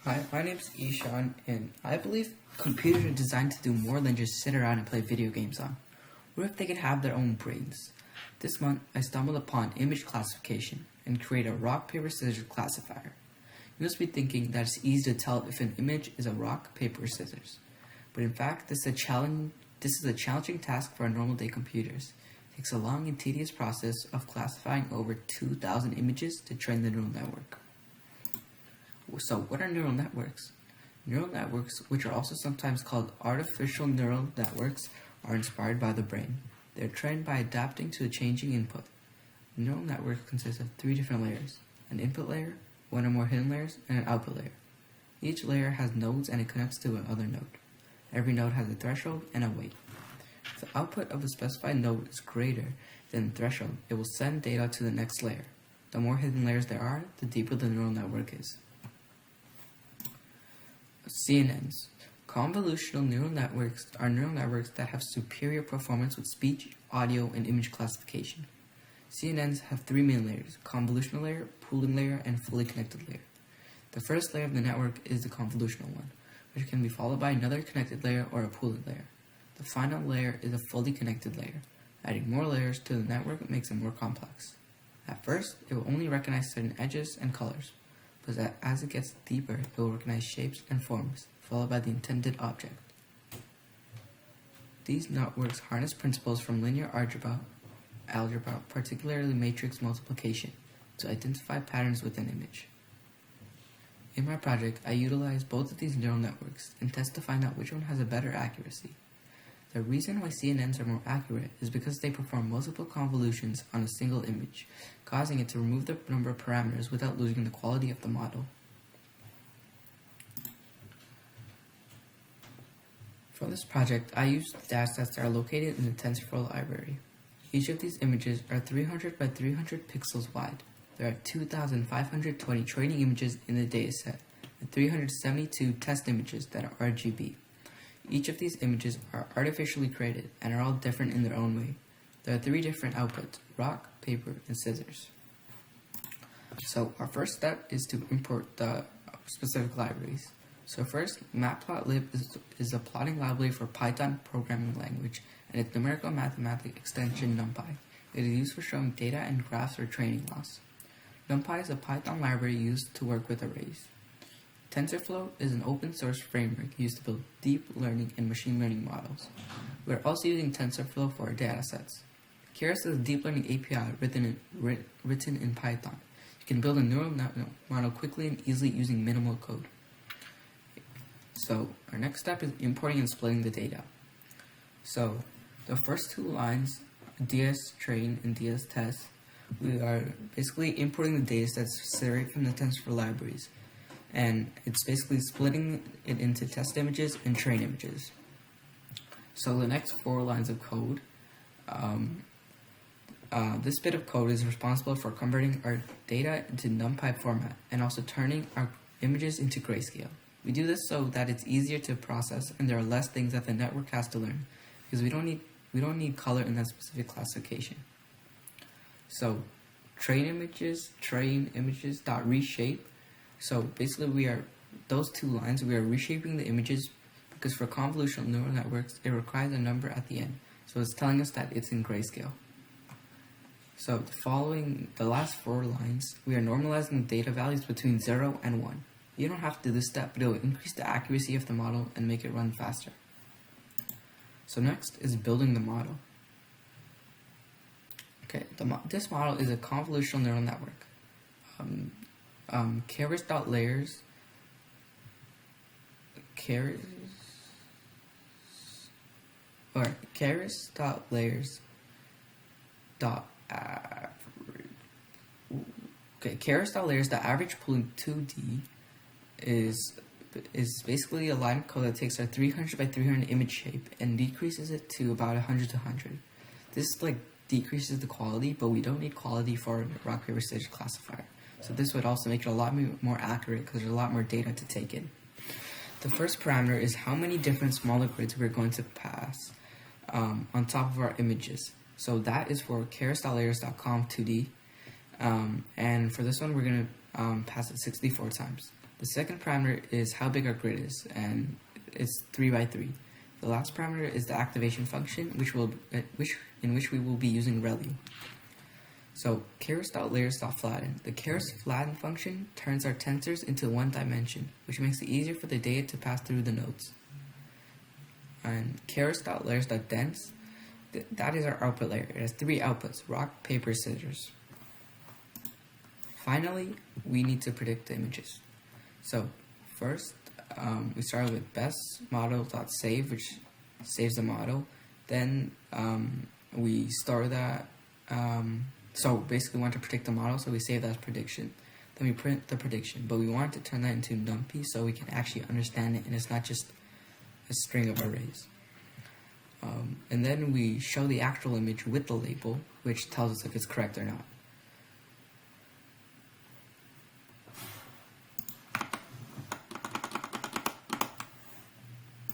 Hi, my name's Ishan, and I believe computers are designed to do more than just sit around and play video games on. What if they could have their own brains? This month, I stumbled upon image classification and created a rock, paper, scissors classifier. You must be thinking that it's easy to tell if an image is a rock, paper, or scissors. But in fact, this is a challenging task for our normal day computers. It takes a long and tedious process of classifying over 2,000 images to train the neural network. So what are neural networks? Neural networks, which are also sometimes called artificial neural networks, are inspired by the brain. They're trained by adapting to a changing input. A neural network consists of 3 different layers: an input layer, 1 or more hidden layers, and an output layer. Each layer has nodes and it connects to another node. Every node has a threshold and a weight. If the output of a specified node is greater than the threshold, it will send data to the next layer. The more hidden layers there are, the deeper the neural network is. CNNs. Convolutional neural networks are neural networks that have superior performance with speech, audio, and image classification. CNNs have 3 main layers: convolutional layer, pooling layer, and fully connected layer. The first layer of the network is the convolutional one, which can be followed by another connected layer or a pooling layer. The final layer is a fully connected layer. Adding more layers to the network makes it more complex. At first, it will only recognize certain edges and colors, but as it gets deeper, it will recognize shapes and forms, followed by the intended object. These networks harness principles from linear algebra, particularly matrix multiplication, to identify patterns within an image. In my project, I utilize both of these neural networks and test to find out which one has a better accuracy. The reason why CNNs are more accurate is because they perform multiple convolutions on a single image, causing it to remove the number of parameters without losing the quality of the model. For this project, I used datasets that are located in the TensorFlow library. Each of these images are 300 by 300 pixels wide. There are 2,520 training images in the dataset and 372 test images that are RGB. Each of these images are artificially created and are all different in their own way. There are 3 different outputs: rock, paper, and scissors. So our first step is to import the specific libraries. So first, matplotlib is a plotting library for Python programming language and its numerical mathematics extension NumPy. It is used for showing data and graphs or training loss. NumPy is a Python library used to work with arrays. TensorFlow is an open source framework used to build deep learning and machine learning models. We are also using TensorFlow for our datasets. Keras is a deep learning API written in Python. You can build a neural network model quickly and easily using minimal code. So our next step is importing and splitting the data. So the first 2 lines, ds_train and ds_test, we are basically importing the datasets straight from the TensorFlow libraries. And it's basically splitting it into test images and train images. So the next 4 lines of code, this bit of code is responsible for converting our data into NumPy format and also turning our images into grayscale. We do this so that it's easier to process and there are less things that the network has to learn, because we don't need color in that specific classification. So train images dot reshape. So basically those 2 lines, we are reshaping the images because for convolutional neural networks, it requires a number at the end. So it's telling us that it's in grayscale. So following the last 4 lines, we are normalizing the data values between 0 and 1. You don't have to do this step, but it will increase the accuracy of the model and make it run faster. So next is building the model. Okay, this model is a convolutional neural network. Keras.layers the average pooling 2D is basically a line of code that takes our 300 by 300 image shape and decreases it to about 100 to 100. This decreases the quality, but we don't need quality for a rock, paper, scissors classifier. So this would also make it a lot more accurate because there's a lot more data to take in. The first parameter is how many different smaller grids we're going to pass on top of our images. So that is for keras.layers.com 2D. And for this one, we're going to pass it 64 times. The second parameter is how big our grid is, and it's 3 by 3. The last parameter is the activation function, in which we will be using ReLU. So keras.layers.flatten. The keras_flatten function turns our tensors into one dimension, which makes it easier for the data to pass through the nodes. And keras.layers.dense, that is our output layer. It has 3 outputs: rock, paper, scissors. Finally, we need to predict the images. So first, we started with best model.save, which saves the model. Then we store that. So basically, we want to predict the model, so we save that as prediction. Then we print the prediction, but we want to turn that into NumPy so we can actually understand it, and it's not just a string of arrays. And then we show the actual image with the label, which tells us if it's correct or not.